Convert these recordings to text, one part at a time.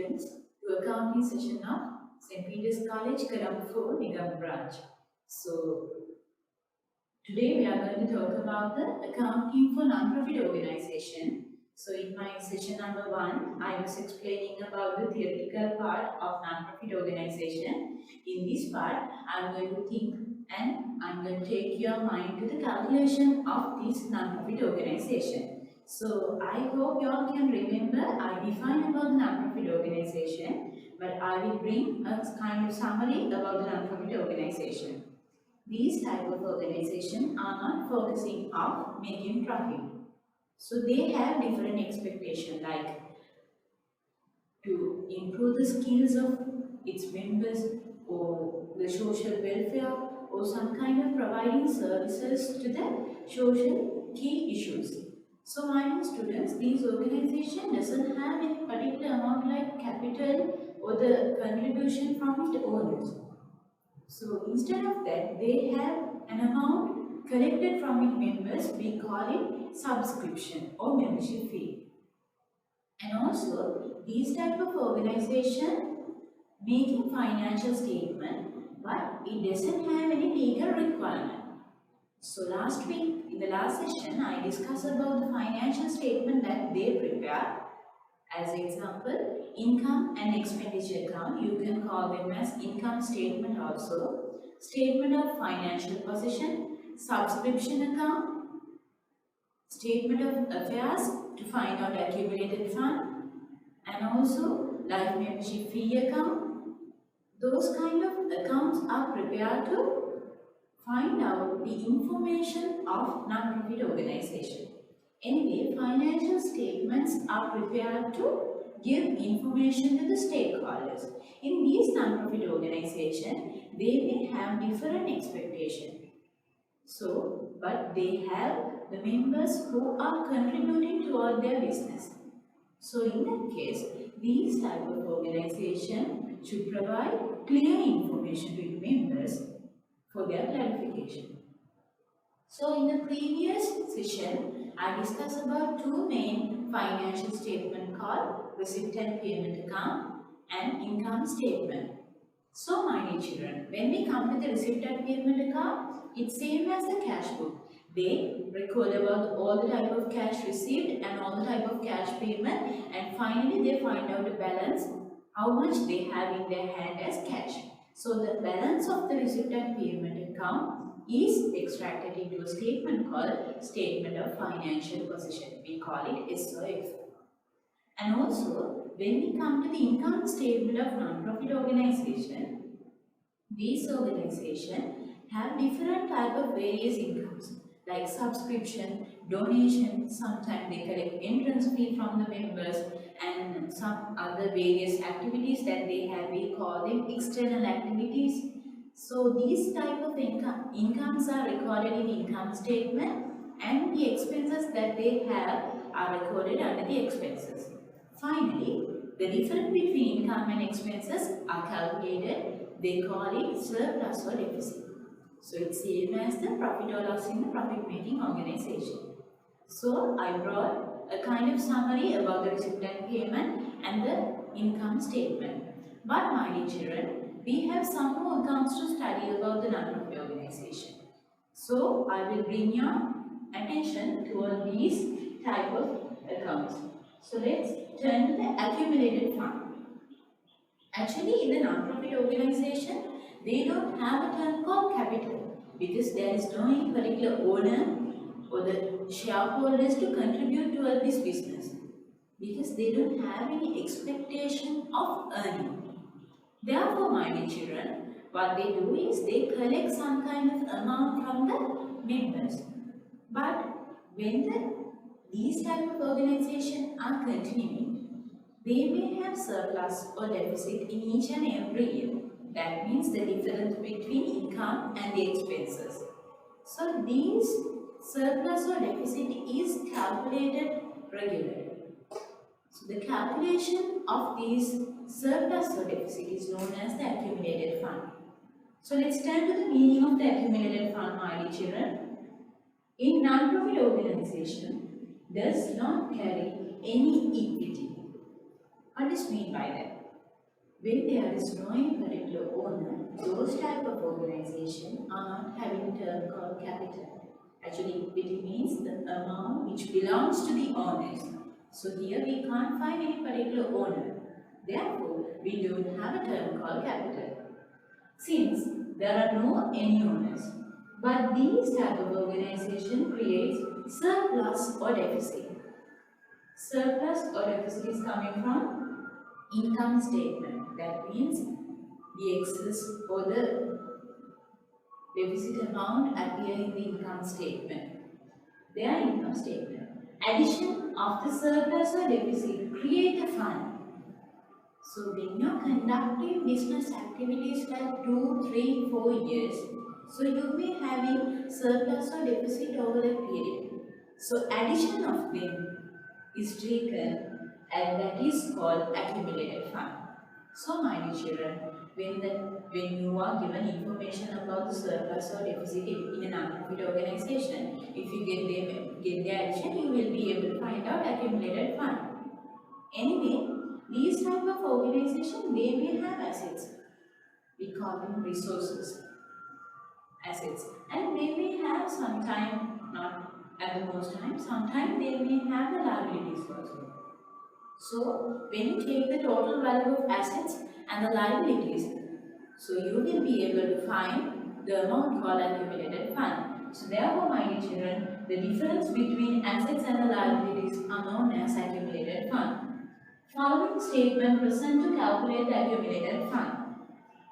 students to accounting session of St. Peter's College, Kadambur, Nigam branch. So today we are going to talk about the accounting for non-profit organization. So in my session number 1, I was explaining about the theoretical part of non-profit organization. In this part, I am going to think and I am going to take your mind to the calculation of this non-profit organization. So I hope you all can remember I defined about the non-profit organization, but I will bring a kind of summary about the non-profit organization. These type of organization are not focusing on making profit. So they have different expectation like to improve the skills of its members or the social welfare or some kind of providing services to the social key issues. So my dear students, these organization doesn't have any particular amount like capital or the contribution from its owners. So instead of that, they have an amount collected from its members. We call it subscription or membership fee. And also, these type of organization making financial statement, but it doesn't have any legal requirement. So last week, in the last session, I discussed about the financial statement that they prepare. As example, income and expenditure account, you can call them as income statement also, statement of financial position, subscription account, statement of affairs to find out accumulated fund, and also life membership fee account. Those kind of accounts are prepared to find out the information of non-profit organization. Anyway, financial statements are prepared to give information to the stakeholders. In these non-profit organizations, they may have different expectations. So, but they have the members who are contributing toward their business. So, in that case, these type of organization should provide clear information to its members for their clarification. So in the previous session, I discussed about two main financial statements called receipt and payment account and income statement. So my dear children, when we come to the receipt and payment account, it's same as the cash book. They record about all the type of cash received and all the type of cash payment, and finally they find out the balance, how much they have in their hand as cash. So the balance of the receipt and payment account is extracted into a statement called Statement of Financial Position. We call it SOF. And also, when we come to the income statement of non-profit organization, these organizations have different type of various incomes like subscription, donation, sometimes they collect entrance fee from the members, and some other various activities that they have, we call them external activities. So these type of incomes are recorded in income statement, and the expenses that they have are recorded under the expenses. Finally, the difference between income and expenses are calculated. They call it surplus or deficit. So it's same as the profit or loss in the profit making organization. So I brought a kind of summary about the receipt and payment and the income statement. But my dear children, we have some more accounts to study about the non-profit organization. So I will bring your attention to all these type of accounts. So let's turn to the accumulated fund. Actually, in the non-profit organization, they don't have a term called capital because there is no any particular owner or the shareholders to contribute toward this business because they don't have any expectation of earning. Therefore, my dear children, what they do is they collect some kind of amount from the members. But when these type of organizations are continuing, they may have surplus or deficit in each and every year. That means the difference between income and the expenses. So these surplus or deficit is calculated regularly. So the calculation of these surplus or deficit is known as the accumulated fund. So let's turn to the meaning of the accumulated fund, my dear children. A non-profit organization does not carry any equity. What does mean by that? When there is no any particular owner, those type of organization are not having term called capital. Actually, equity means the amount which belongs to the owners. So here we can't find any particular owner. Therefore, we don't have a term called capital. Since there are no any owners, but these type of organization creates surplus or deficit. Surplus or deficit is coming from income statement. That means the excess or the deficit amount appear in the income statement. Their income statement. Addition of the surplus or deficit create a fund. So when you are conducting business activities like 2, 3, 4 years, so you may having surplus or deficit over a period. So addition of them is taken and that is called accumulated fund. So my dear children, when you are given information about the surplus or deficit in a non-profit organization, if you get the addition, you will be able to find out accumulated fund. Anyway, these type of organization, they may have assets. We call them resources, assets, and they may have sometime, not at the most time, sometime they may have the liabilities also. So when you take the total value of assets and the liabilities, so you will be able to find the amount called accumulated fund. So therefore, my dear children, the difference between assets and the liabilities are known as accumulated fund. Following statement present to calculate the accumulated fund.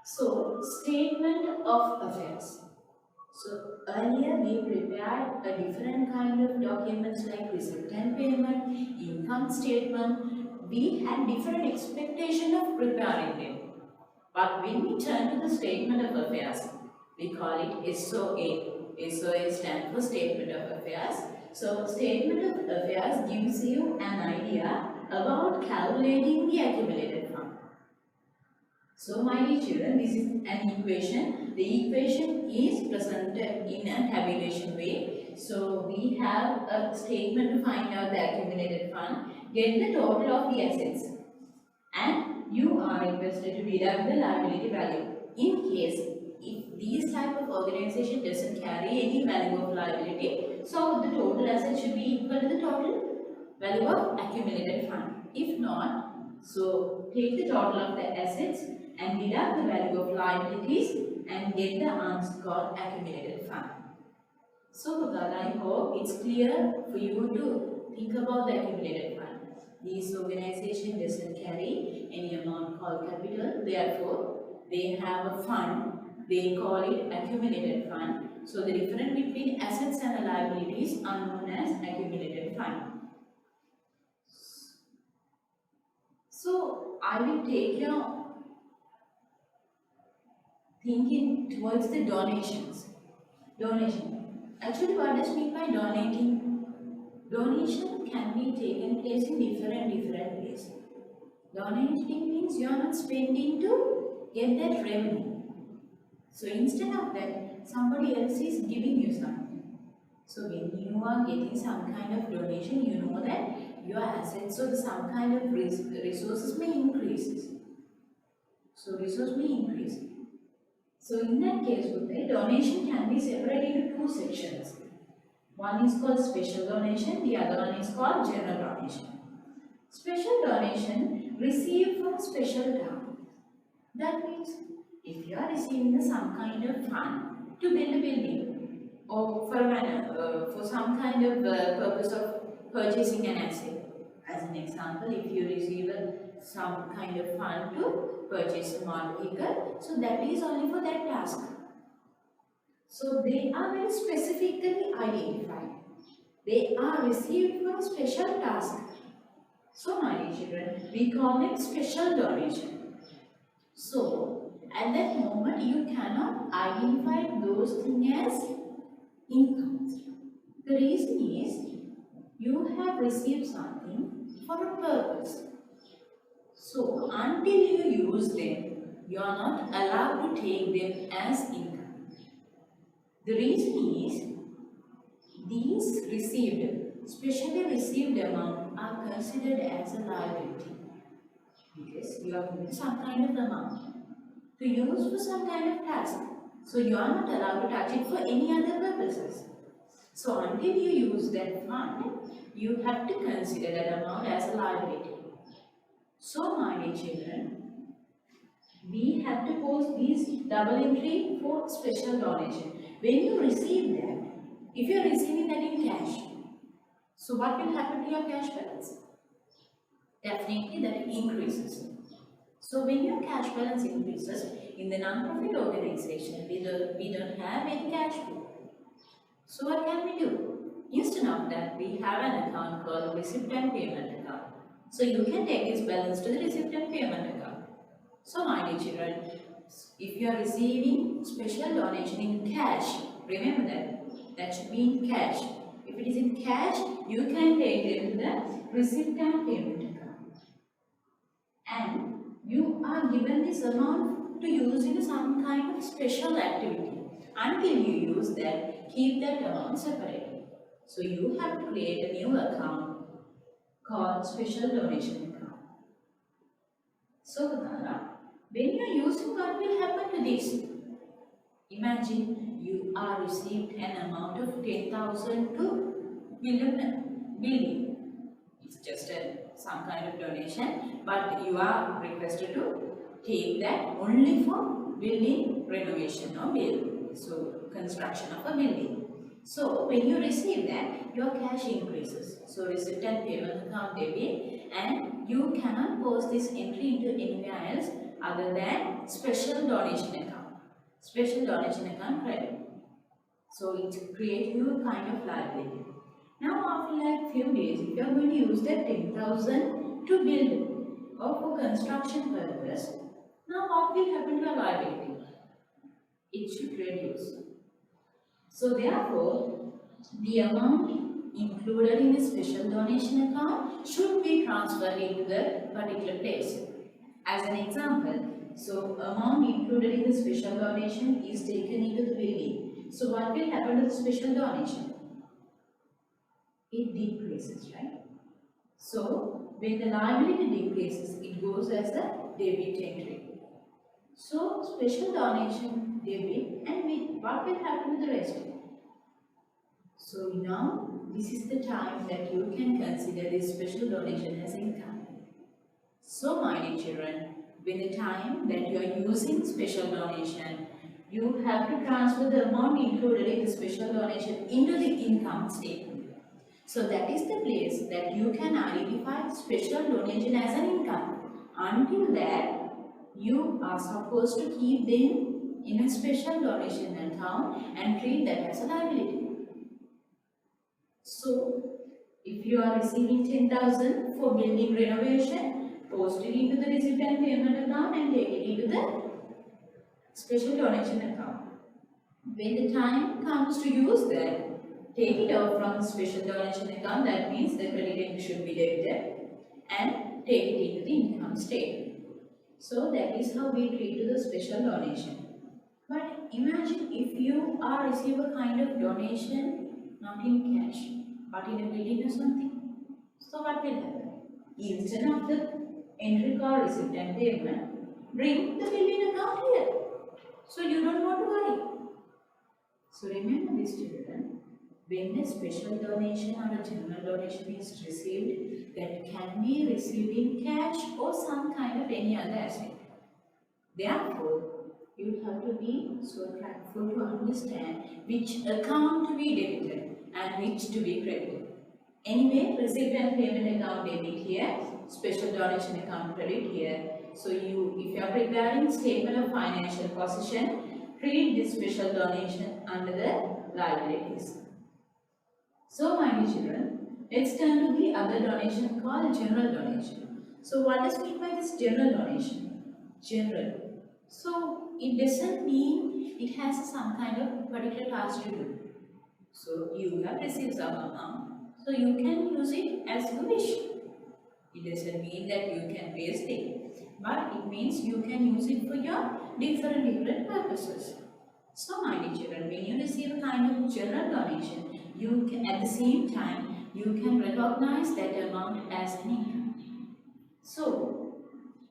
So, statement of affairs. So, earlier we prepared a different kind of documents like receipt and payment, income statement. We had different expectation of preparing them. But when we turn to the statement of affairs, we call it SOA. SOA stands for Statement of Affairs. So, Statement of Affairs gives you an idea about calculating the accumulated fund. So, my dear children, this is an equation. The equation is presented in a tabulation way. So, we have a statement to find out the accumulated fund, get the total of the assets, and you are requested to deduct the liability value. In case if these type of organization doesn't carry any value of liability, so the total asset should be equal to the total value of accumulated fund. If not, so take the total of the assets and deduct the value of liabilities and get the answer called accumulated fund. So I hope it's clear for you to think about the accumulated fund. These organization doesn't carry any amount called capital, therefore they have a fund, they call it accumulated fund. So the difference between assets and liabilities are known as accumulated fund. So I will take your thinking towards the donations. Donation. Actually, what does mean by donating? Donation can be taken place in different ways. Donating means you are not spending to get that revenue. So instead of that, somebody else is giving you something. So when you are getting some kind of donation, you know that your assets or some kind of resources may increase. So resource may increase. So in that case, the donation can be separated into two sections. One is called special donation, the other one is called general donation. Special donation received from special term. That means if you are receiving some kind of fund to build a building or for some kind of purpose of purchasing an asset. As an example, if you receive some kind of fund to purchase a motor vehicle, so that is only for that task. So they are very specifically identified. They are received for a special task. So my dear children, we call them special donation. So at that moment you cannot identify those things as income. The reason is you have received something for a purpose. So until you use them, you are not allowed to take them as income. The reason is these received, specially received amount are considered as a liability. because you are given some kind of amount to use for some kind of task. So you are not allowed to touch it for any other purposes. So until you use that fund, you have to consider that amount as a liability. So my dear children, we have to post these double entry for special donation. When you receive that, if you are receiving that in cash, so what will happen to your cash balance? Definitely that increases. So when your cash balance increases, in the non-profit organization, we don't have any cash flow. So what can we do? Instead of that, we have an account called receipt and payment account. So you can take this balance to the receipt and payment account. So my dear children, if you are receiving special donation in cash, remember that should be in cash. If it is in cash, you can take it to the receipt and payment account. And you are given this amount to use in some kind of special activity. Until you use that, keep that amount separately. So you have to create a new account called special donation account. So Dara, when you are using, what will happen to this? Imagine you are received an amount of 10,000 to billion. It's just some kind of donation, but you are requested to take that only for building renovation or build. So construction of a building. So when you receive that, your cash increases. So receipt and payment account debit, and you cannot post this entry into anywhere else other than special donation account. Special donation account credit. So it creates you a kind of liability. Now after like few days, if you are going to use that 10,000 to build or for construction purpose, now what will happen to your liability? It should reduce. So therefore, the amount included in the special donation account should be transferred into the particular place. As an example, so amount included in the special donation is taken into the building. So what will happen to the special donation? It decreases, right? So when the liability decreases, it goes as a debit entry. So special donation debit, and what will happen to the rest? So now this is the time that you can consider this special donation as income. So my dear children, when the time that you are using special donation, you have to transfer the amount included in the special donation into the income statement. So that is the place that you can identify special donation as an income. Until that, you are supposed to keep them in a special donation account and treat that as a liability. So, if you are receiving 10,000 for building renovation, post it into the receipt and payment account and take it into the special donation account. When the time comes to use that, take it out from the special donation account, that means the credit should be debited, and take it into the income statement. So that is how we treat the special donation. But imagine if you are receive a kind of donation not in cash but in a building or something. So what will happen? Instead of the entry called receipt and payment, bring the building account here. So you don't want to worry. So remember this children, when a special donation or a general donation is received, that can be received in cash or some kind of any other asset. Therefore, you have to be so careful to understand which account to be debited and which to be credited. Anyway, receipt and payment account debit here, special donation account credit here. So if you are preparing statement of financial position, treat this special donation under the liabilities. So my dear children, let's turn to the other donation called general donation. So what does mean by this general donation? General. So it doesn't mean it has some kind of particular task to do. So you have received some amount, so you can use it as you wish. It doesn't mean that you can waste it, but it means you can use it for your different purposes. So my dear children, when you receive a kind of general donation, you can at the same time you can recognize that amount as an income. So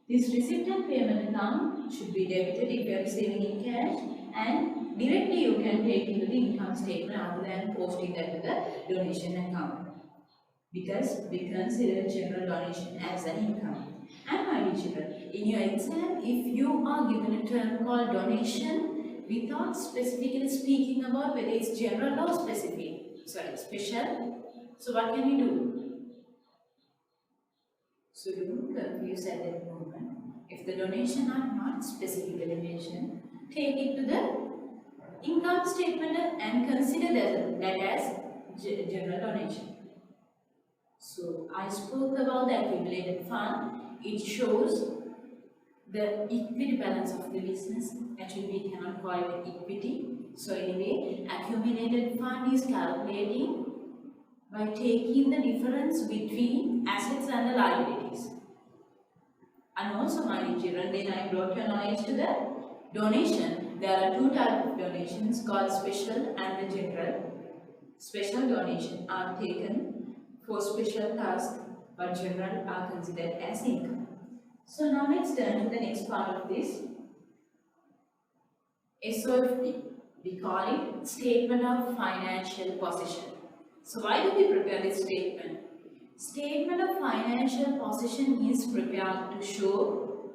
This receipt and payment account should be debited if you are receiving in cash, and directly you can take into the income statement rather than posting that to the donation account, because we consider general donation as an income. And my dear children, in your exam, if you are given a term called donation without specifically speaking about whether it's general or special, so what can you do? So don't confuse at that moment. If the donation are not specifically mentioned, take it to the income statement and consider that as general donation. So I spoke about the accumulated fund. It shows the equity balance of the business. Actually, we cannot call it equity. So anyway, accumulated fund is calculating by taking the difference between assets and the liabilities. And also, my dear children, then I brought your knowledge to the donation. There are two types of donations called special and the general. Special donation are taken for special tasks, but general are considered as income. So now let's turn to the next part of this. SOFP. We call it Statement of Financial Position. So why do we prepare this statement? Statement of Financial Position is prepared to show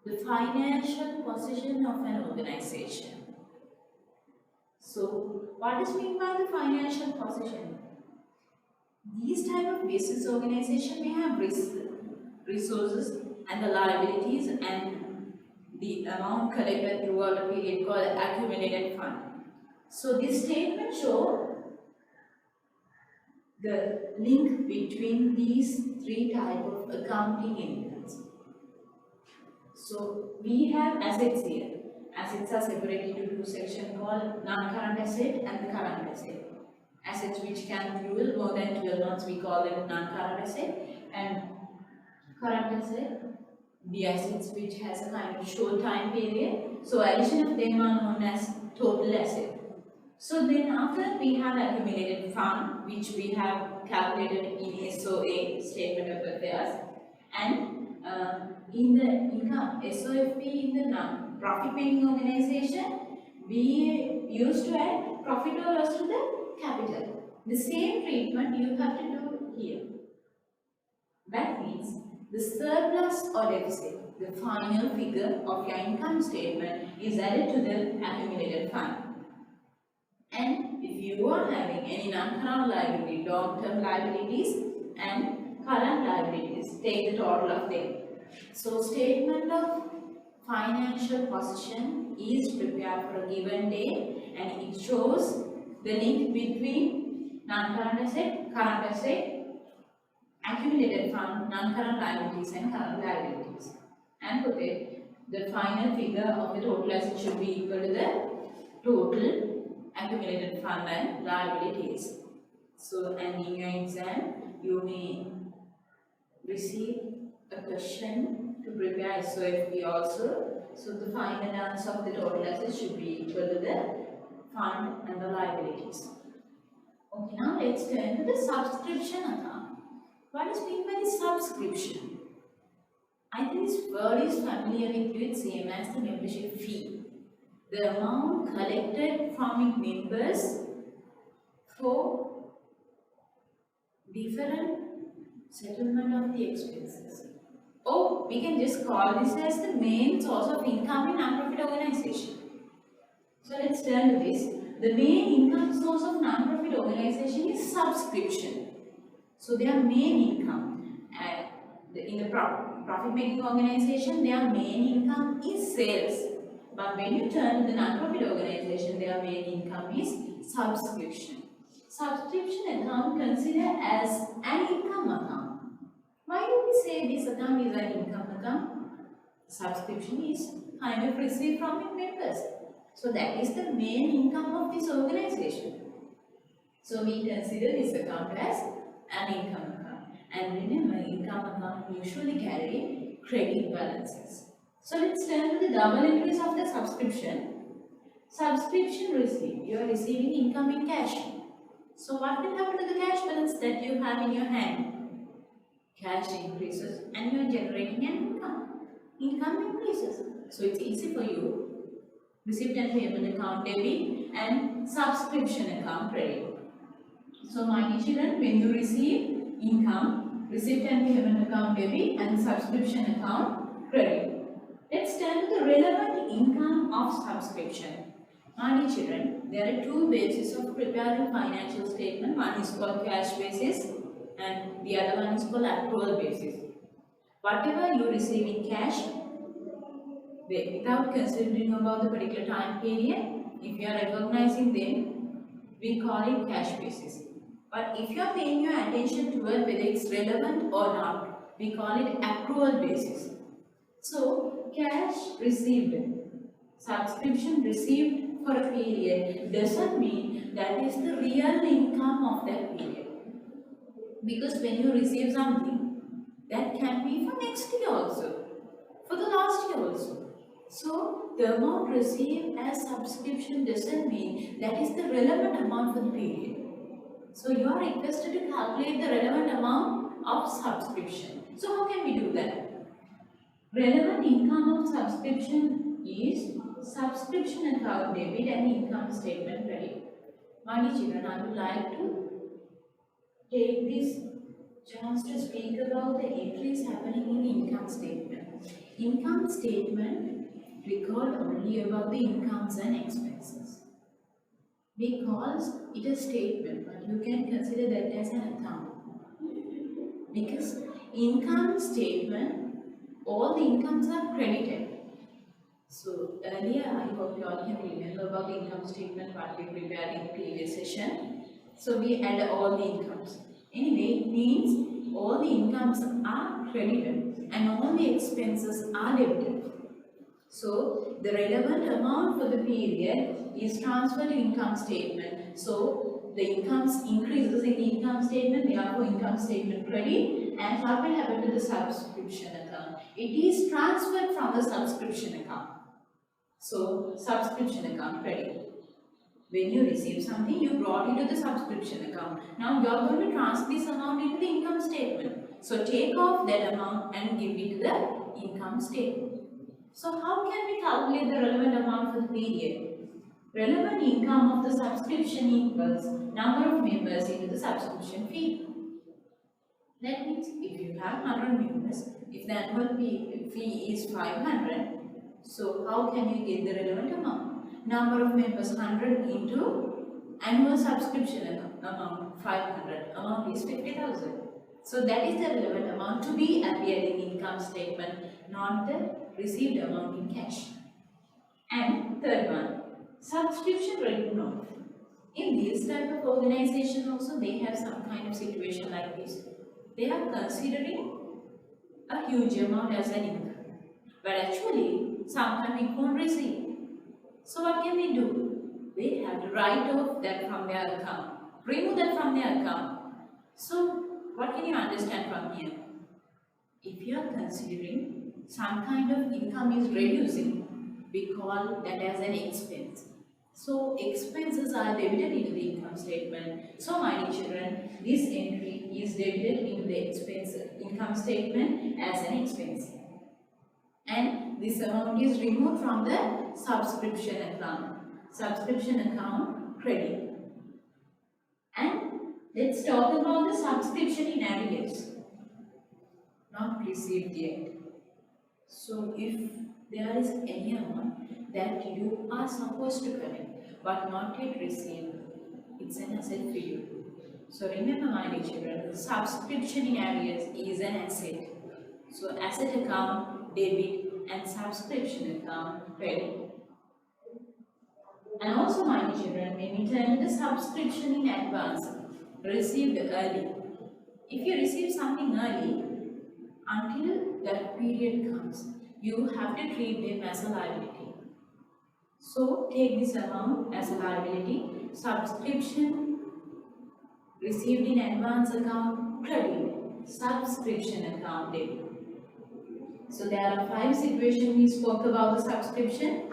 the financial position of an organization. So what is meant by the financial position? These type of business organization may have resources and the liabilities and the amount collected throughout a period called accumulated fund. So this statement shows the link between these three types of accounting entities. So we have assets here. Assets are separated into two sections called non-current asset and the current asset. Assets which can fuel more than 12 months, we call them non-current asset, and current asset, the assets which has a kind of short time period. So addition of them are known as total asset. So then after that we have accumulated fund, which we have calculated in SOA, Statement of Affairs, and in the income SOFP, in the non-profit making organization, we used to add profit or loss to the capital. The same treatment you have to do here. That means the surplus or deficit, the final figure of your income statement, is added to the accumulated fund. And if you are having any non-current liability, long-term liabilities and current liabilities, take the total of them. So statement of financial position is prepared for a given day, and it shows the link between non-current asset, current asset, accumulated fund, non-current liabilities and current liabilities. And put it, the final figure of the total asset should be equal to the total accumulated fund and liabilities. So, and in your exam, you may receive a question to prepare SOFP also. So, the final answer of the total assets should be equal to the fund and the liabilities. Okay, now let's turn to the subscription account. What is meant by the subscription? I think this word is familiar with you, it's same as the membership fee. The amount collected from members for different settlement of the expenses. Or we can just call this as the main source of income in non-profit organization. So let's turn to this. The main income source of non-profit organization is subscription. So their main income, in the profit making organization, their main income is sales. But when you turn to the non-profit organization, their main income is subscription. Subscription account considered as an income account. Why do we say this account is an income account? Subscription is kind of received from its members. So that is the main income of this organization. So we consider this account as an income account. And remember, income account usually carry credit balances. So let's turn to the double entries of the subscription. Subscription receipt. You are receiving income in cash. So what will happen to the cash balance that you have in your hand? cash increases and you are generating an income. Income increases. So it's easy for you. Receipt and payment account debit and subscription account credit. So my dear children, when you receive income, receipt and payment account debit and subscription account credit. Let's turn to the relevant income of subscription. My dear children, there are two bases of preparing financial statement. One is called cash basis and the other one is called accrual basis. Whatever you receive in cash, without considering about the particular time period, if you are recognizing them, we call it cash basis. But if you are paying your attention to it, whether it's relevant or not, we call it accrual basis. So, cash received, subscription received for a period doesn't mean that is the real income of that period. Because when you receive something, that can be for next year also, for the last year also. So, the amount received as subscription doesn't mean that is the relevant amount for the period. So, you are requested to calculate the relevant amount of subscription. So, how can we do that? Relevant income of subscription is subscription account debit and income statement credit. My dear children, I would like to take this chance to speak about the entries happening in income statement. Income statement record only about the incomes and expenses. We call it a statement, but you can consider that as an account. Because income statement, all the incomes are credited. So earlier, I hope you all can remember about the income statement what we prepared in previous session. So we add all the incomes. Anyway, it means all the incomes are credited and all the expenses are debited. So the relevant amount for the period is transferred to income statement. So the incomes increases in the income statement, therefore income statement credit, and what will happen to the subscription account? It is transferred from the subscription account. So subscription account credit. When you receive something, you brought it to the subscription account. Now you are going to transfer this amount into the income statement. So take off that amount and give it to the income statement. So how can we calculate the relevant amount for the period? Relevant income of the subscription equals number of members into the subscription fee. That means if you have 100 members, if the annual fee is 500, so how can you get the relevant amount? Number of members 100 into annual subscription amount 500, amount is 50,000. So that is the relevant amount to be appeared in income statement, not the received amount in cash. And third one, subscription written off. In this type of organization also they have some kind of situation like this. They are considering a huge amount as an income. But actually, sometimes we can't receive. So what can they do? They have to write off that from their account. Remove that from their account. So what can you understand from here? If you are considering some kind of income is reducing, we call that as an expense. So expenses are debited into the income statement. So my dear children, this entry is debited into the expense income statement as an expense. And this amount is removed from the subscription account. Subscription account credit. And let's talk about the subscription in arrears. Not received yet. So if there is any amount that you are supposed to collect but not yet received, it's an asset for you. So remember my dear children, subscription in arrears is an asset. So asset account, debit and subscription account, credit. And also my dear children, when we turn to the subscription in advance, received early. If you receive something early, until that period comes, you have to treat them as a liability. So take this amount as a liability. Subscription received in advance account credit, subscription account debit. So there are 5 situations we spoke about the subscription.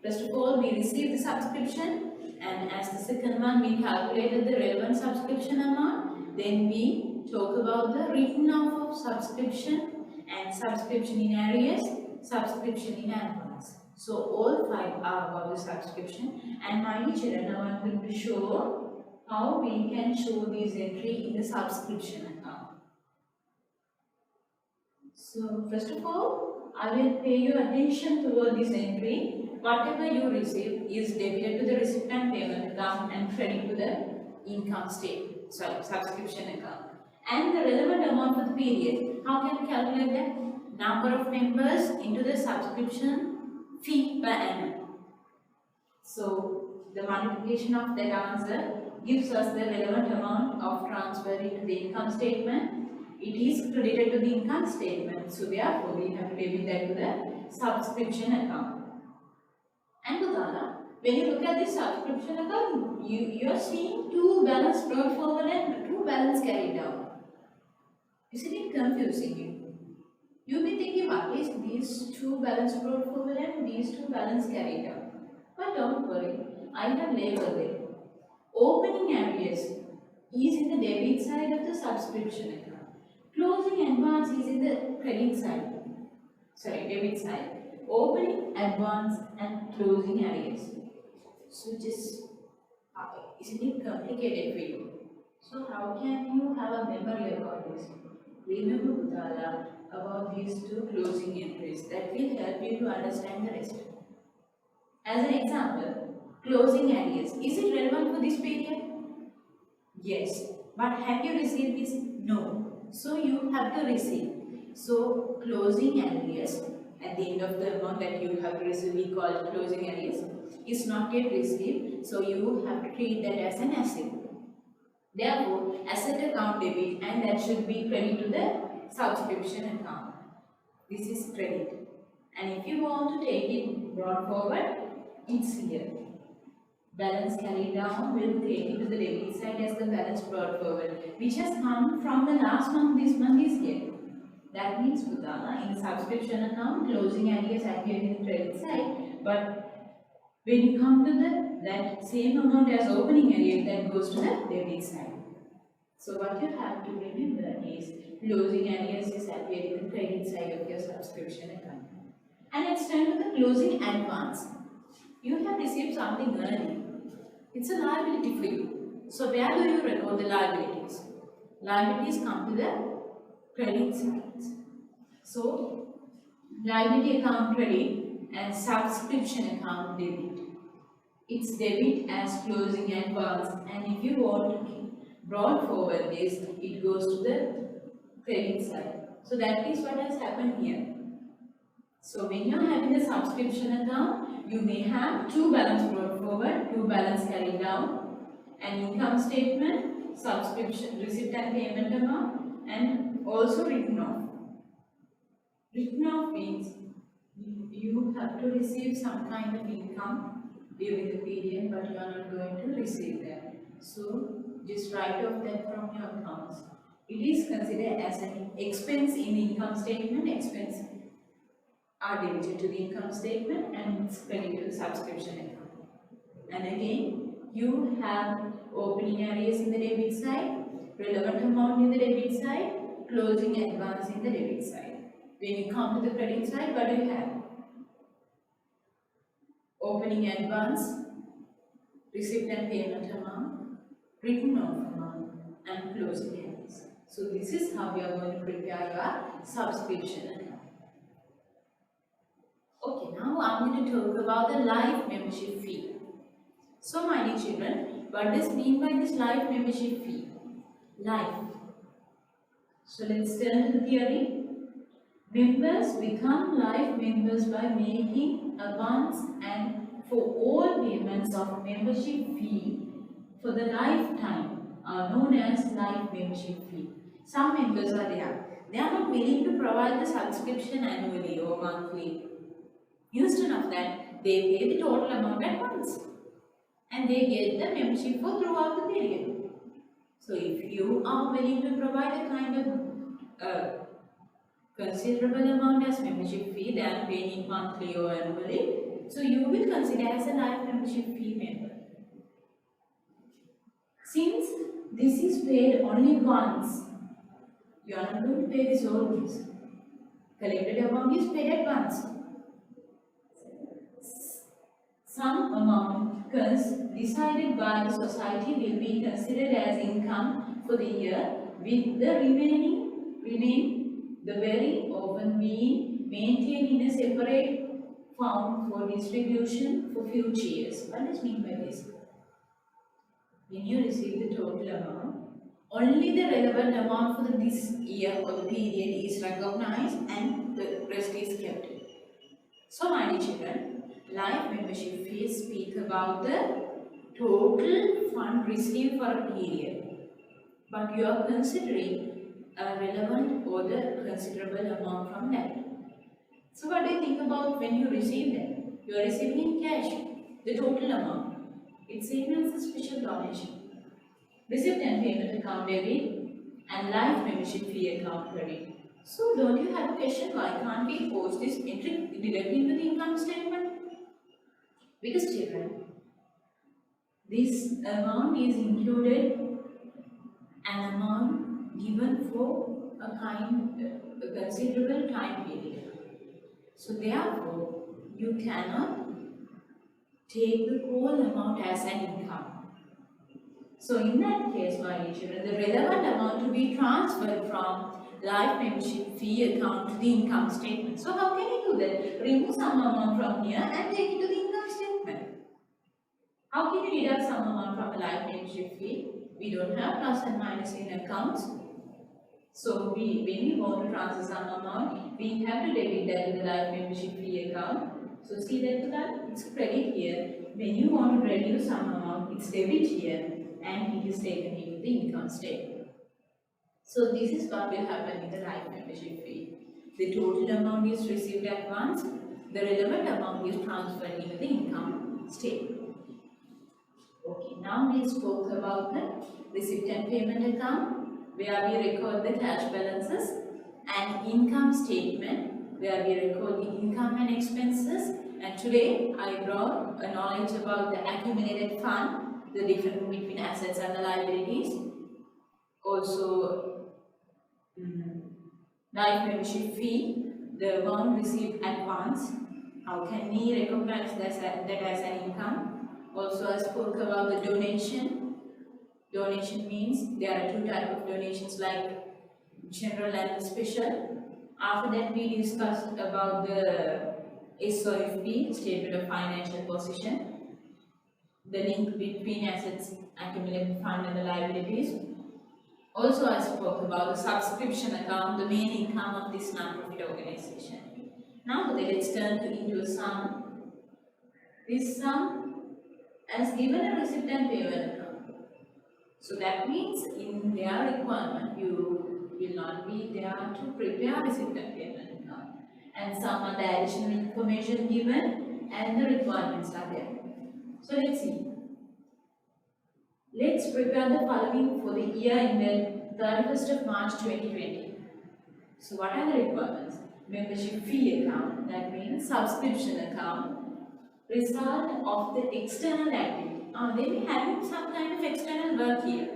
First of all, we received the subscription, and as the second one we calculated the relevant subscription amount. Then we talk about the written off of subscription and subscription in arrears, subscription in advance. So all five are about the subscription, and my children, now I'm going to show how we can show this entry in the subscription account. So first of all, I will pay your attention toward this entry. Whatever you receive is debited to the receipt and payment account and credit to the income statement, sorry, subscription account. And the relevant amount for the period. How can we calculate that? Number of members into the subscription fee per annum. So the multiplication of that answer gives us the relevant amount of transfer into the income statement. It is credited to the income statement, so therefore we have to debit that to the subscription account. And Udana, when you look at this subscription account, you are seeing two balance brought forward and two balance carried down. Isn't it confusing you? You'll be thinking, what is these two balance brought forward and these two balance carried down? But don't worry, I have labeled it. Opening arrears is in the debit side of the subscription account. Closing advance is in the credit side. Sorry, debit side. Opening, advance and closing arrears. So just, isn't it complicated for you? So how can you have a memory about this? Remember Budala about these two closing entries. That will help you to understand the rest. As an example, closing arrears. Is it relevant for this period? Yes. But have you received this? No. So you have to receive. So closing arrears at the end of the amount that you have received, we call it closing arrears, is not yet received. So you have to treat that as an asset. Therefore, asset account debit, and that should be credit to the subscription account. This is credit. And if you want to take it brought forward, it's here. Balance carried down will take it to the debit side as the balance brought forward, which has come from the last month. This month is here. That means Budana, in the subscription account, closing arrears appear in the credit side, but when you come to that same amount as opening arrears, that goes to the debit side. So what you have to remember is closing arrears is appearing in the credit side of your subscription account. And let's turn to the closing advance. You have received something early. It's a liability for you. So where do you record the liabilities? Liabilities come to the credit side. So liability account credit and subscription account debit. It's debit as closing advance, and if you want to brought forward this, it goes to the credit side. So that is what has happened here. So when you are having a subscription account, you may have two balance brought forward, two balance carried down, an income statement, subscription, receipt and payment amount, and also written off. Written off means you have to receive some kind of income during the period, but you are not going to receive that. So just write off that from your accounts. It is considered as an expense in the income statement. Expense are debited to the income statement and it's credited to the subscription account. And again, you have opening arrears in the debit side, relevant amount in the debit side, closing advance in the debit side. When you come to the credit side, what do you have? Opening advance, receipt and payment amount, written off amount, and closing arrears. So this is how we are going to prepare our subscription account. Okay, now I'm going to talk about the life membership fee. So my dear children, what does mean by this life membership fee? Life. So let's turn to the theory. Members become life members by making advance and for all payments of membership fee for the lifetime are known as life membership fee. Some members are there. They are not willing to provide the subscription annually or monthly. Instead of that, they pay the total amount at once and they get the membership for throughout the period. So if you are willing to provide a kind of considerable amount as membership fee than paying monthly or annually, so you will consider as a life membership fee member. Since this is paid only once, You are not going to pay this always. Collected amount is paid at once. Some amount decided by the society will be considered as income for the year, with the remain the very often being maintained in a separate fund for distribution for future years. What does mean by this? When you receive the total amount, only the relevant amount for this year or the period is recognized and the rest is kept. So, my dear children, life membership fees speak about the total fund received for a period, but you are considering a relevant or the considerable amount from that. So, what do you think about when you receive that? You are receiving in cash the total amount. It's same as a special donation. Receipt and payment account debit and life membership fee account credit. So, don't you have a question, why can't we post this entry directly into the income statement? Because children, this amount is included an amount given for a considerable time period. So, therefore, you cannot take the whole amount as an income. So, in that case, my dear children, the relevant amount to be transferred from life membership fee account to the income statement. So, how can you do that? Remove some amount from here and take it to the income statement. How can you deduct some amount from the life membership fee? We don't have plus and minus in accounts. So, when we want to transfer some amount, we have to debit that to the life membership fee account. So, see that it's credit here. When you want to reduce some amount, it's debit here and it is taken into the income statement. So, this is what will happen with the life membership fee. The total amount is received at once, the relevant amount is transferred into the income statement. Okay, now we spoke about the receipt and payment account, where we record the cash balances, and income statement, where we record the income and expenses. And today I brought a knowledge about the accumulated fund, the difference between assets and the liabilities. Also, life membership fee, the amount received at once. How can we recognize that as an income? Also, I spoke about the donation. Donation means there are two types of donations, like general and special. After that, we discussed about the SOFP, Statement of Financial Position, the link between assets, accumulated fund and the liabilities. Also, I spoke about the subscription account, the main income of this non-profit organization. Now, let's turn into a sum. This sum has given a receipt and payment account. So that means in their requirement, you will not be there to prepare receipt and payment account. And some other additional information given and the requirements are there. So let's see. Let's prepare the following for the year ended 31st of March 2020. So what are the requirements? Membership fee account, that means subscription account, result of the external activity. They may have some kind of external work here.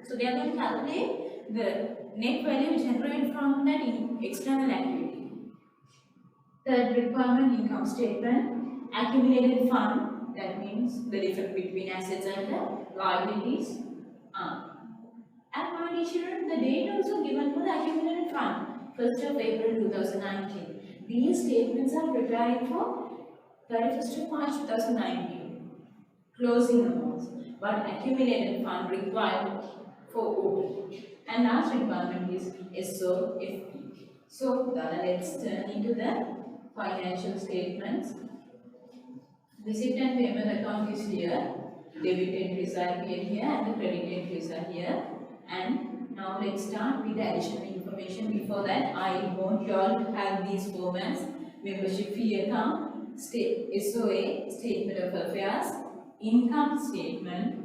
So they are going to calculate the net value generated from that external activity. Third requirement, income statement, accumulated fund, that means the difference between assets and the liabilities. And my dear children, the date also given for the accumulated fund, 1st of April 2019. These statements are preparing for 31st of March 2019. Closing amounts, but accumulated fund required for open. And last requirement is SOFP. So let's turn into the financial statements. Receipt and payment account is here. Debit entries are here and the credit entries are here. And now let's start with the additional information. Before that, I want you all to have these formats: membership fee account, SOA, statement of affairs, income statement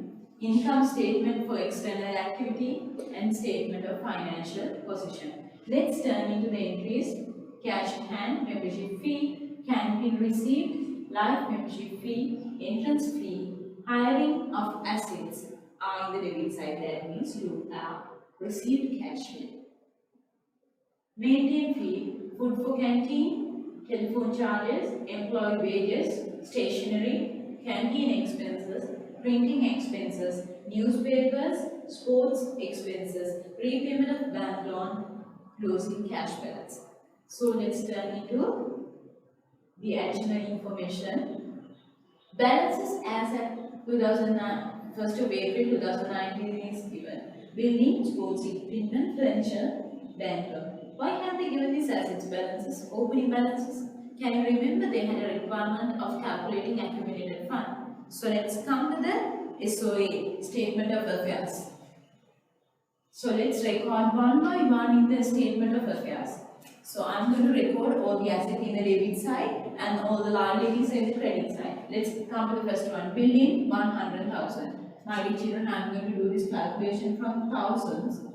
for external activity, and statement of financial position. Let's turn into the entries: cash in hand, membership fee, canteen received, life membership fee, entrance fee, hiring of assets are in the debit side. That means you have received cash in. maintain fee, food for canteen, telephone charges, employee wages, stationery, canteen expenses, printing expenses, newspapers, sports expenses, repayment of bank loan, closing cash balance. So let's turn into the additional information. Balances as at 2009, 1st of April 2019 is given. Building, sports equipment, furniture, bank loan. Why have they given these assets balances, opening balances? Can you remember they had a requirement of calculating accumulated fund? So let's come to the SOA, Statement of Affairs. So let's record one by one in the Statement of Affairs. So I'm going to record all the assets in the debit side and all the liabilities in the credit side. Let's come to the first one. Building 100,000. My dear children, I'm going to do this calculation from thousands.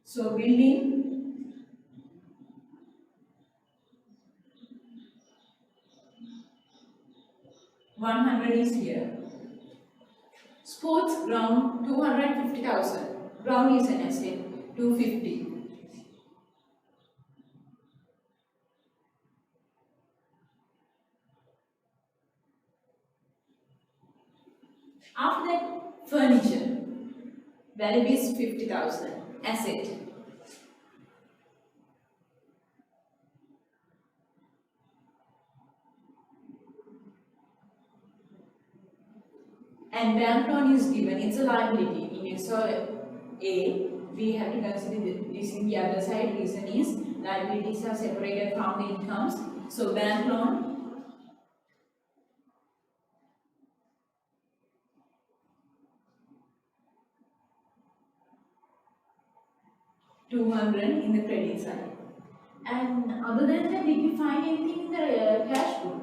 So building 100 is here. Sports ground 250,000. Ground is an asset 250. After that, furniture. Value is 50,000. Asset. And bank loan is given. It's a liability. In SOA, we have to consider this in the other side. Reason is liabilities are separated from the incomes. So bank loan 200 in the credit side. And other than that, did we find anything in the cash book?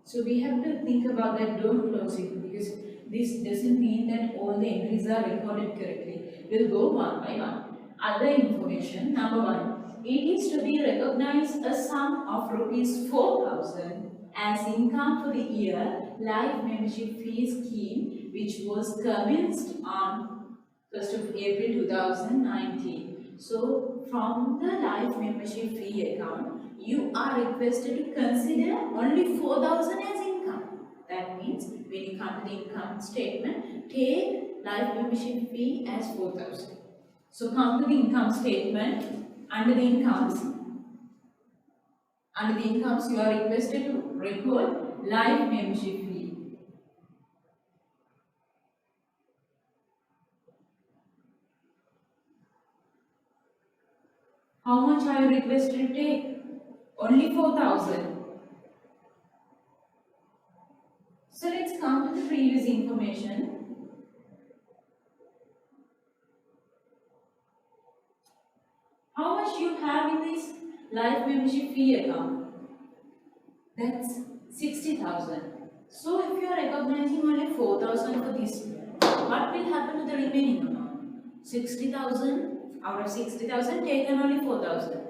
So we have to think about that. Don't close it because this doesn't mean that all the entries are recorded correctly. We'll go one by one. Other information. Number one, it is to be recognized a sum of rupees 4,000 as income for the year life membership fee scheme, which was commenced on 1st of April 2019. So from the life membership fee account, you are requested to consider only 4,000 as income. That means when you come to the income statement, take life membership fee as 4,000. So come to the income statement. Under the incomes you are requested to record life membership fee. How much are you requested to take? Only 4,000. So let's come to the previous information. How much you have in this life membership fee account? That's 60,000. So if you are recognizing only 4,000 for this year, what will happen to the remaining amount? 60,000, out of 60,000 taken only 4,000.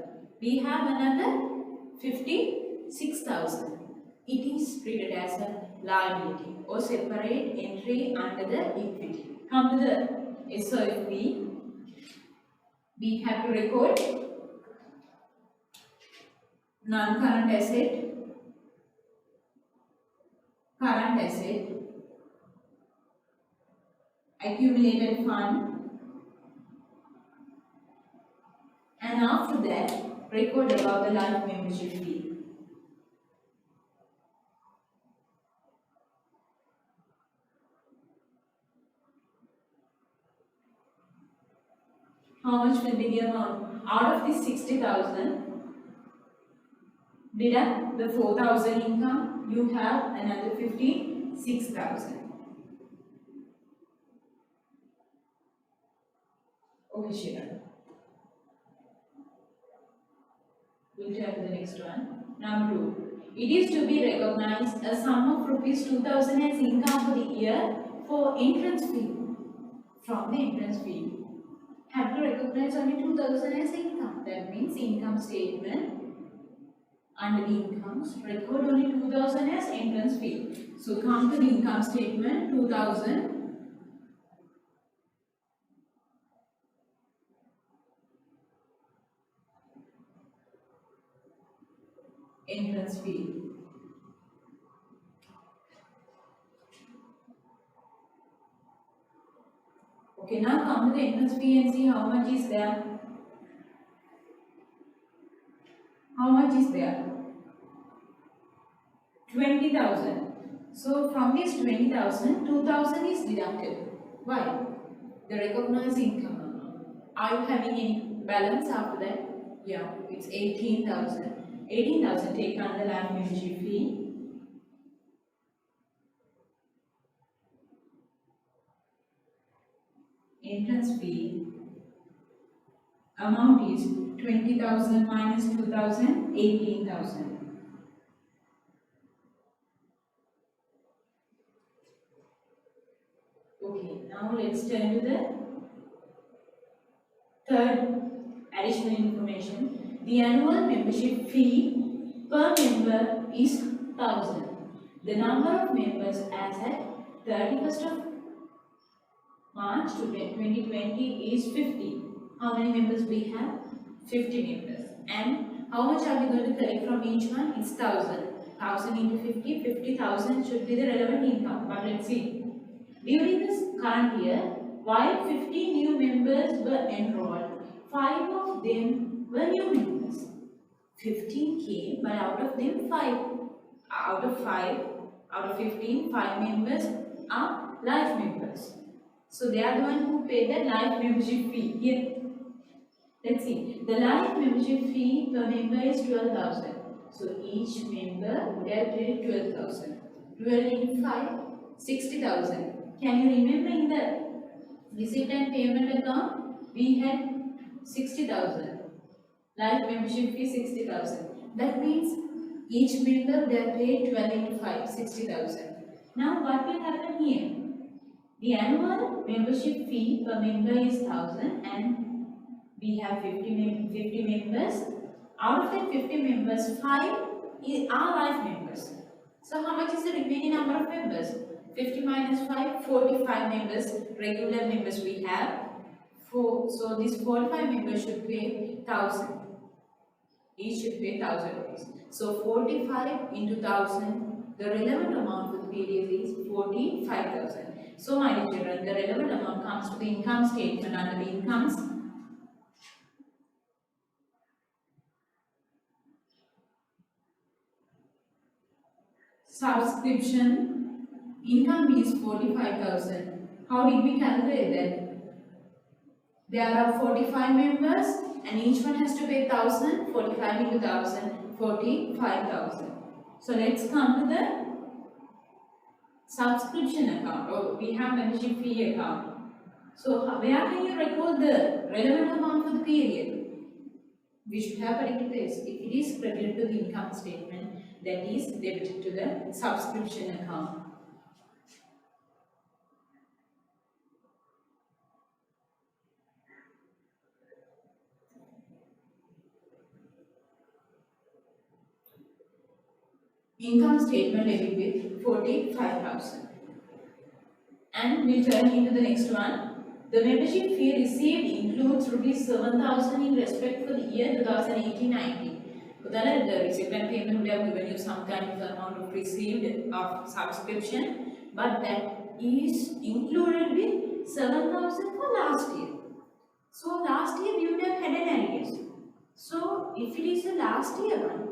We have another 56,000. It is treated as a liability or separate entry under the equity. Come to the SOFP. We have to record non-current asset, current asset, accumulated fund, and after that record about the life membership fee. How much will be the amount? Out of this 60,000, deduct the 4,000 income, you have another 56,000. Okay, Shiran. We'll turn to the next one. Number 2. It is to be recognized a sum of rupees 2,000 as income for the year for entrance fee. From the entrance fee, have to recognize only 2,000 as income. That means income statement. Under the incomes, record only 2,000 as entrance fee. So come to the income statement, 2,000. entrance fee. Okay, now come to the entrance fee and see how much is there. How much is there? 20,000. So from this 20,000, 2,000 is deducted. Why? The recognized income amount. Are you having any balance after that? Yeah, it's 18,000. 18,000 take on the life membership fee. Entrance fee amount is 20,000 minus 2,000, 18,000. Okay, now let's turn to the third additional information. The annual membership fee per member is 1,000. The number of members as at 31st of March 2020 is 50. How many members we have? 50 members. And how much are we going to collect from each one? It's 1,000. 1,000 into 50, 50,000 should be the relevant income. But let's see. During this current year, while 50 new members were enrolled, 5 of them were new members. 15 came, but out of them 5. Out of 15, 5 members are life members. So they are the one who pay the life membership fee. Here, let's see. The life membership fee per member is 12,000. So each member would have paid 12,000. 12 into 5, 60,000. Can you remember in the receipt and payment account, we had 60,000. Life membership fee 60,000. That means each member would have paid 12 into 5, 60,000. Now what will happen here? The annual membership fee per member is 1,000 and we have 50 members. Out of that 50 members, 5 are life members. So how much is the remaining number of members? 50 minus 5, 45 members, regular members we have. So these 45 members should pay 1,000. Each should pay 1,000 rupees. So 45 into 1,000, the relevant amount for the period is 45,000. So my dear children, the relevant amount comes to the income statement under the incomes. Subscription income is 45,000. How did we calculate that? There are 45 members and each one has to pay 1,000. 45 into 1,000, 45,000. So let's come to the subscription account, or we have membership fee account. So where can you record the relevant amount for the period? We should have particular place. If it is credited to the income statement, that is debited to the subscription account. Income statement debit with 45,000. And we turn into the next one. The membership fee received includes rupees 7,000 in respect for the year 2018-19. So that the recipient payment would have given you some kind of amount of received of subscription, but that is included with 7,000 for last year. So last year we would have had an arrears. So if it is the last year one,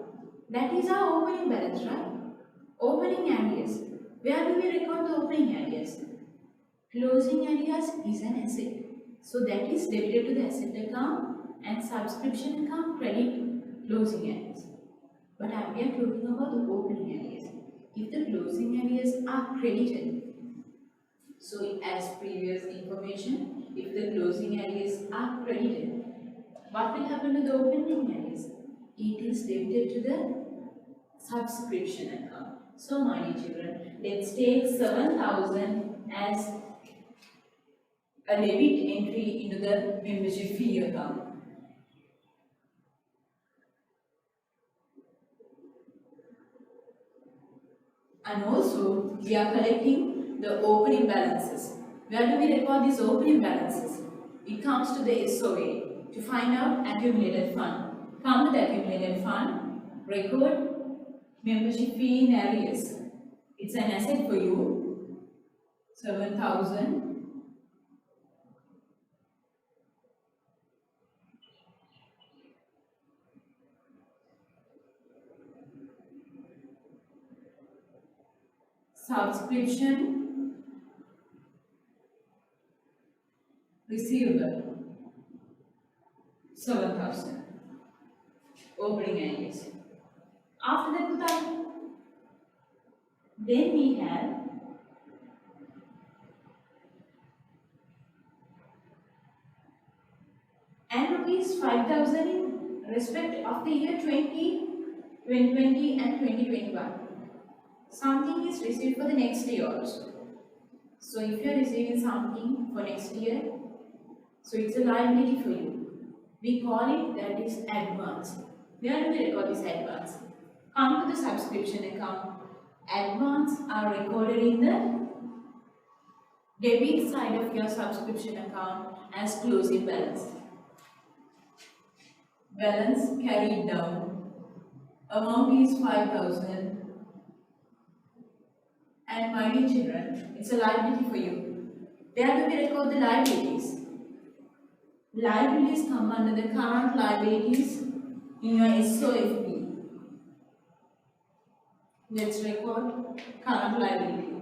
that is our opening balance, right? Opening arrears. Where do we record the opening arrears? Closing arrears is an asset. So that is debited to the asset account and subscription account credit closing arrears. But we are talking about the opening arrears. If the closing arrears are credited, so as previous information, if the closing arrears are credited, what will happen to the opening arrears? It is debited to the subscription account. So my dear children, let's take 7,000 as a debit entry into the membership fee account. And also we are collecting the opening balances. Where do we record these opening balances? It comes to the SOA to find out accumulated fund. Come to the accumulated fund, record Membership fee in arrears. It's an asset for you. 7,000. Subscription receivable. 7,000. Opening arrears. After that, then we have and rupees 5,000 in respect of the year 2020 and 2021. Something is received for the next year also. So if you are receiving something for next year, so it's a liability for you. We call it that is advance. Where do we record this advance? Come to the subscription account. Advance are recorded in the debit side of your subscription account as closing balance. Balance carried down. Amount is 5,000. And my dear children, it's a liability for you. Where do we record the liabilities? Liabilities come under the current liabilities in your SOFP. Let's record current liability.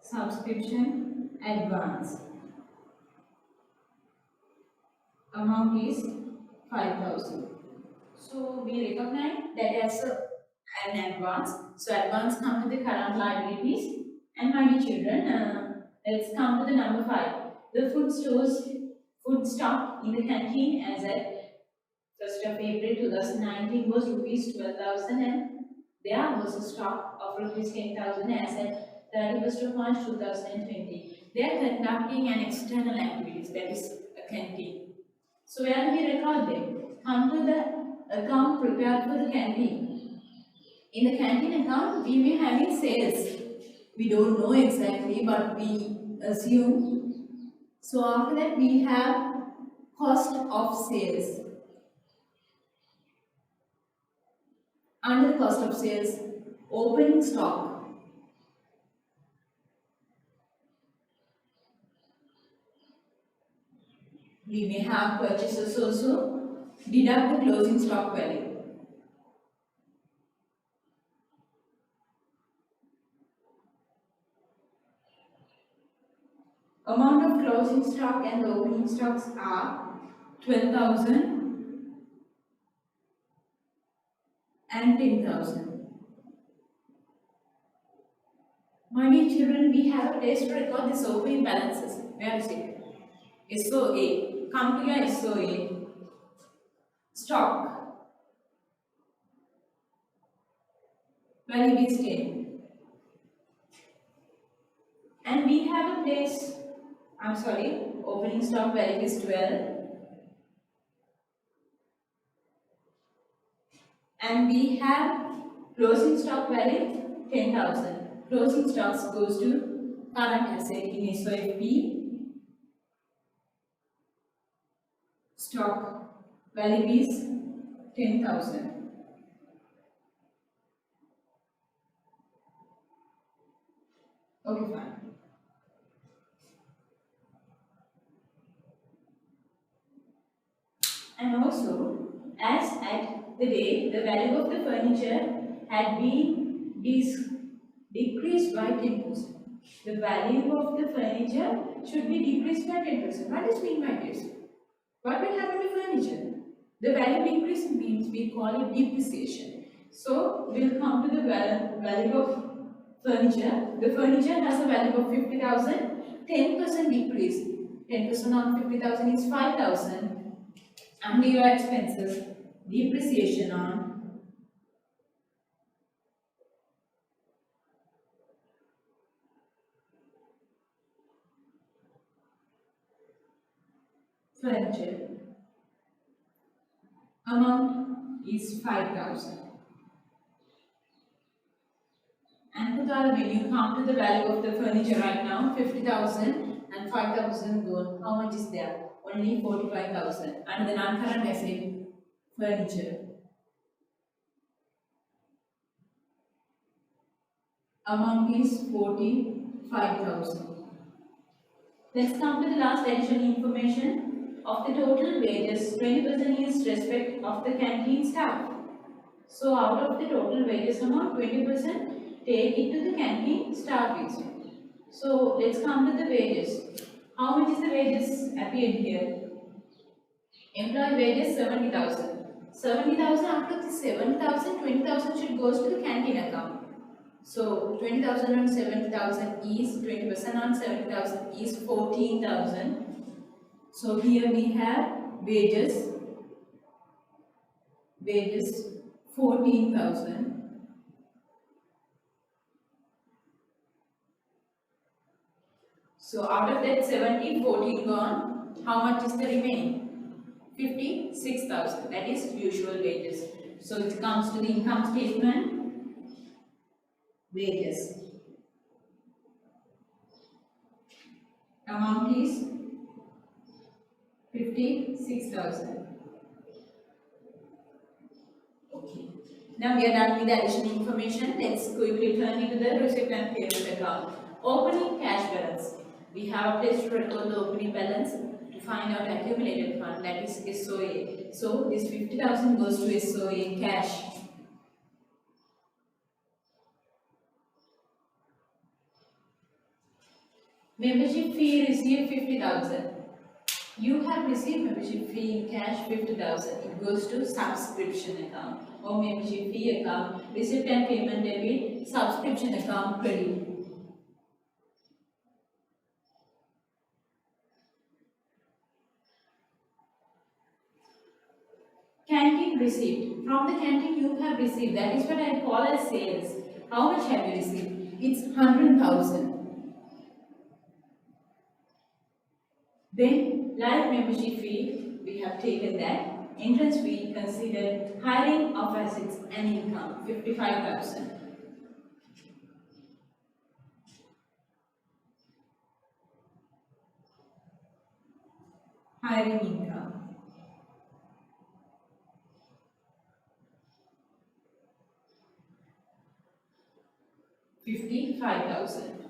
Subscription advance. Amount is 5,000. So we recognize that as an advance. So advance come to the current liabilities. And my dear children, let's come to the number 5. The food stock in the canteen as at 1st of April 2019 was rupees 12,000 and there was a stock of rupees 10,000 as at 31st of March 2020. They are conducting an external activities, that is a canteen. So where do we record them? Come to the account prepared for the canteen. In the canteen account, we may have in sales. We don't know exactly, but we assume. So after that, we have cost of sales. Under the cost of sales, opening stock. We may have purchases also. Deduct the closing stock value. Amount of closing stock and the opening stocks are 12,000 and 10,000. My dear children, we have a place to record this opening balances. Where is it? SOA. Come to your SOA. Stock. Value is 10. And we have a place, opening stock value is 12. And we have closing stock value 10,000. Closing stocks goes to current asset in SOFP. Stock value is 10,000. Okay, fine. And also, as at the day, the value of the furniture had been decreased by 10%. The value of the furniture should be decreased by 10%. What does mean by this? What will happen to furniture? The value decrease means we call it depreciation. So, we'll come to the value of furniture. The furniture has a value of 50,000. 10% decrease. 10% on 50,000 is 5,000. Under your expenses, depreciation on furniture amount is 5,000. And for when you come to the value of the furniture right now, 50,000 and 5,000 gone. How much is there? Only 45,000. And the non-current asset furniture. Amount is 45,000. Let's come to the last additional information. Of the total wages, 20% is respect of the canteen staff. So out of the total wages amount, 20% take it to the canteen staff is. So let's come to the wages. How much is the wages appeared here? Employee wages 70,000. 70,000, after the 7,000, 20,000 should goes to the canteen account. So 20,000 on 70,000 is 20% on 70,000 is 14,000. So here we have wages 14,000. So out of that 70, 14 gone. How much is the remaining? 56,000. That is usual wages. So it comes to the income statement. Wages. Amount is 56,000. Okay. Now we are done with the additional information. Let's quickly turn into the receipt and payment account. Opening cash balance. We have a place to record the opening balance to find out accumulated fund, that is SOA. So this 50,000 goes to SOA cash. Membership fee received 50,000. You have received membership fee in cash 50,000. It goes to subscription account or membership fee account, receipt and payment debit, subscription account credit. Canteen received. From the canteen you have received. That is what I call as sales. How much have you received? It's 100,000. Then life membership fee, we have taken that. Entrance fee considered hiring of assets and income, 55,000. Hiring income. 55,000.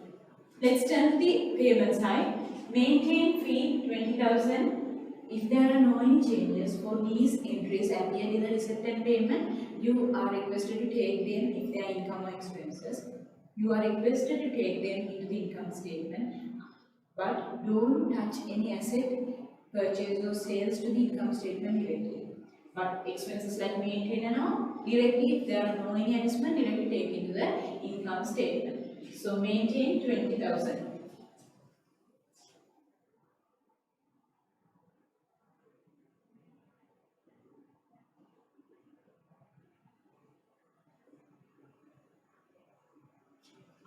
Let's turn to the payment side. Maintain fee 20,000. If there are no any changes for these entries appeared in the receipt and payment, you are requested to take them if they are income or expenses. You are requested to take them into the income statement, but don't touch any asset purchase or sales to the income statement directly. But expenses like maintain and all, directly if there are no any adjustment, directly take into the income statement. So maintain 20,000.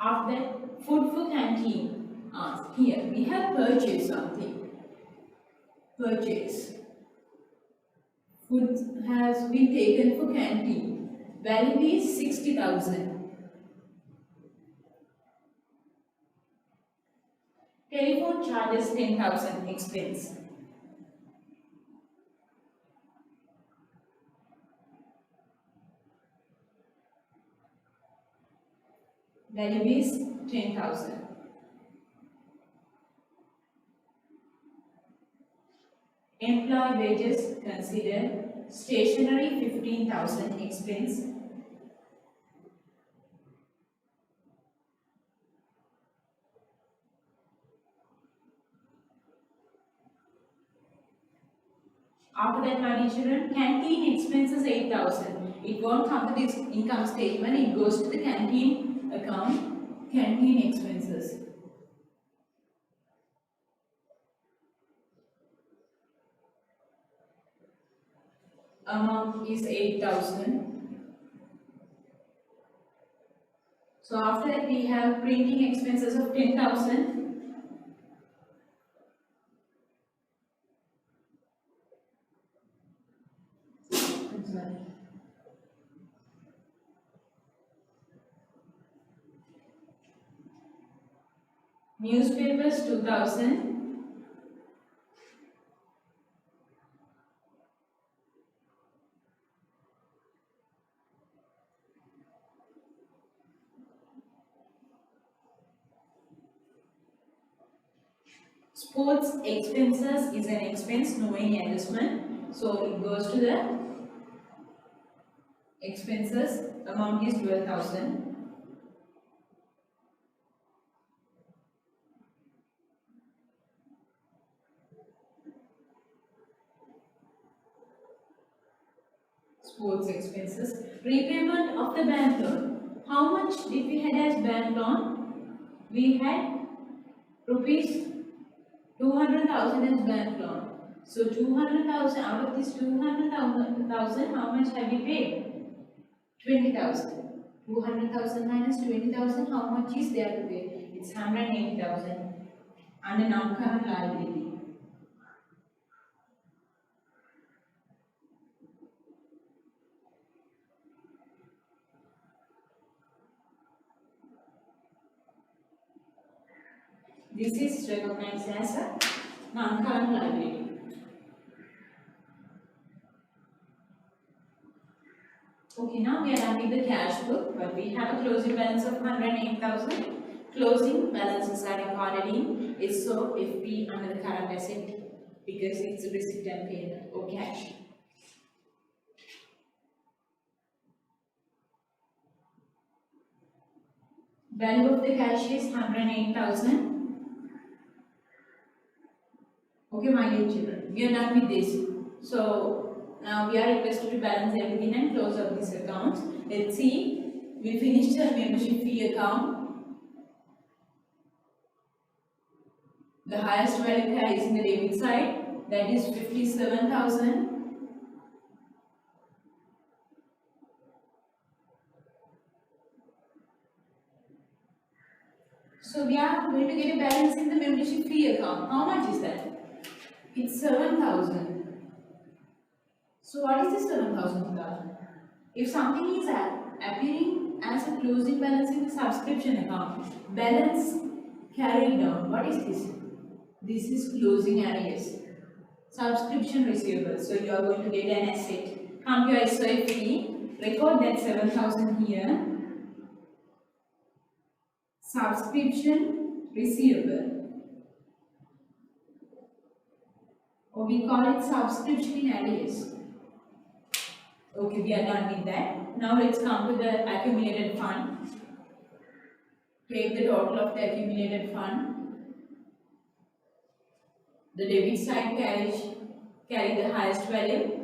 After that, food for canteen. Here we have purchased something. Purchase. Food has been taken for canteen. Value is 60,000. Telephone charges 10,000 expense. Value is 10,000. Employee wages consider stationery 15,000 expense. After that, my dear children, canteen expenses 8,000. It won't come to this income statement, it goes to the canteen account, canteen expenses. Amount is 8,000. So after that we have printing expenses of 10,000. Newspapers 2000. Sports expenses is an expense knowing adjustment. So it goes to the expenses. Amount is 12,000. Sports expenses. Repayment of the bank loan. How much did we had as bank loan? We had rupees 200,000 as bank loan. So 200,000, out of this 200,000, how much have we paid? 20,000. 200,000 minus 20,000, how much is there to pay? It's 180,000 under non-current liability. This is recognized as a non-current liability. Okay, now we are done with the cash book, but we have a closing balance of 108,000. Closing balances are recorded in SO FP under the current asset because it's a receipt and payment or cash. Value of the cash is 108,000. Okay, my dear children, we are done with this. So now we are requested to balance everything and close up these accounts. Let's see. We finished the membership fee account. The highest value carries in the debit side, that is 57,000. So we are going to get a balance in the membership fee account. How much is that? It's 7,000. So what is this 7,000 without? If something is appearing as a closing balance in the subscription account, balance carried down, what is this? This is closing arrears. Subscription receivables. So you are going to get an asset. Come to your SOFP, record that 7,000 here. Subscription receivable, or we call it subscription in arrears. Okay, we are done with that. Now let's come to the accumulated fund. Take the total of the accumulated fund. The debit side carry the highest value.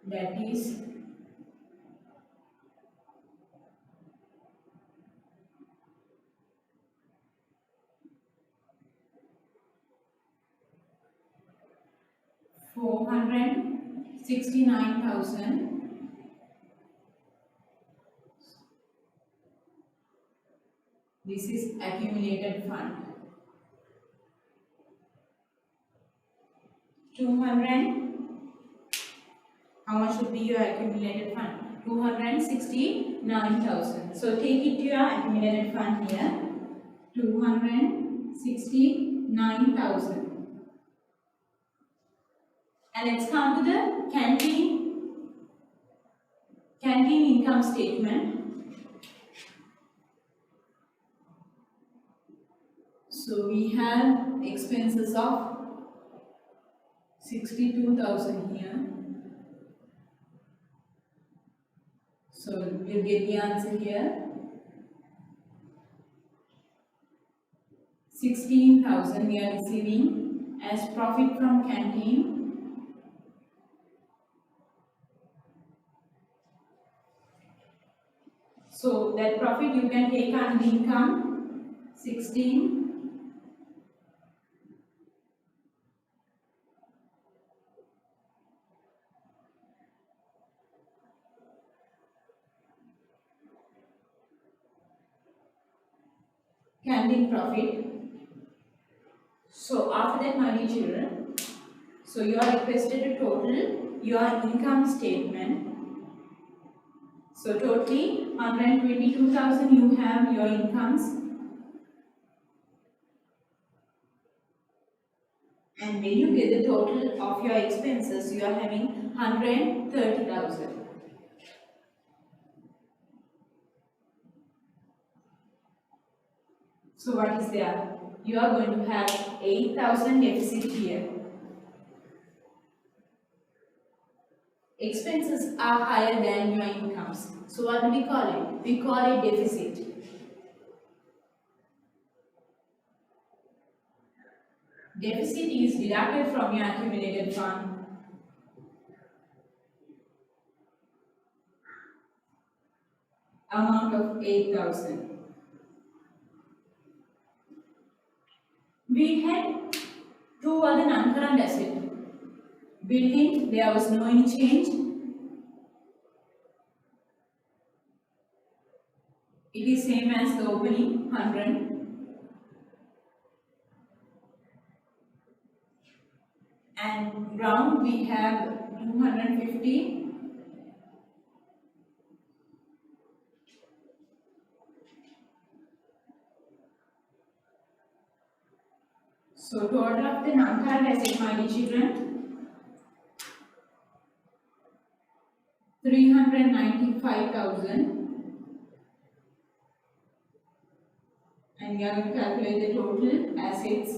That is 469,000. This is accumulated fund. 200. How much should be your accumulated fund? 269,000. So take it to your accumulated fund here. 269,000. And let's come to the canteen income statement. So we have expenses of 62,000 here. So we'll get the answer here. 16,000 we are receiving as profit from canteen. So that profit you can take on the income. 16. Canteen profit. So after that, my dear children, so you are requested to total your income statement. So totally 122,000 you have your incomes. And when you get the total of your expenses, you are having 130,000. So what is there? You are going to have 8,000 deficit here. Expenses are higher than your incomes. So what do we call it? We call it deficit. Deficit is deducted from your accumulated fund. Amount of 8,000. We had two other non-current assets. Building, there was no any change. It is same as the opening 100. And ground we have 250. So total of the non-current asset, my dear children, 395,000. And we are going to calculate the total assets.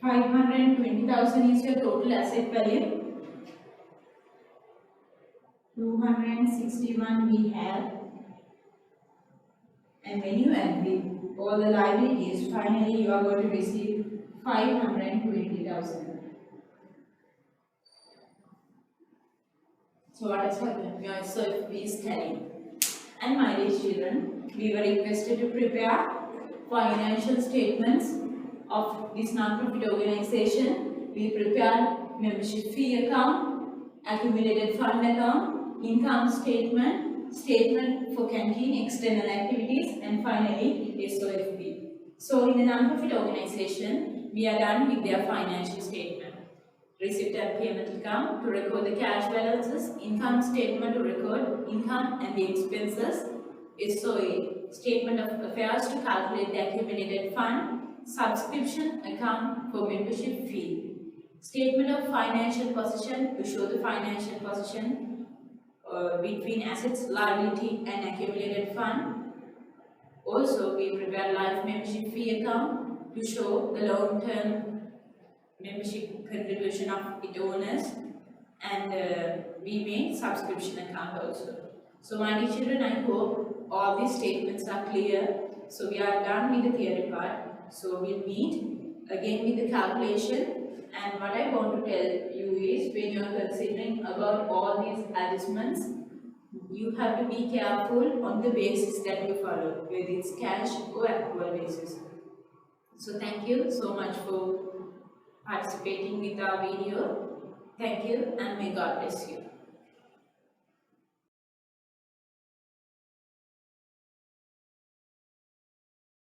$520,000 is your total asset value. 261 we have. And when you add with all the liabilities, finally you are going to receive 520,000. So what has happened? Your SOFP is telling. And my dear children, we were requested to prepare financial statements of this non-profit organization. We prepared membership fee account, accumulated fund account, income statement, statement for canteen external activities, and finally SOFP. So in the non-profit organization, we are done with their financial statement. Receipt and payment account to record the cash balances, income statement to record income and the expenses, SOA, statement of affairs to calculate the accumulated fund, subscription account for membership fee, statement of financial position to show the financial position between assets, liability and accumulated fund. Also, we prepare life membership fee account to show the long-term membership contribution of its owners, and we made subscription account also. So my dear children, I hope all these statements are clear. So we are done with the theory part. So we'll meet again with the calculation. And what I want to tell you is, when you are considering about all these adjustments, you have to be careful on the basis that you follow, whether it's cash or accrual basis. So thank you so much for participating with our video. Thank you and may God bless you.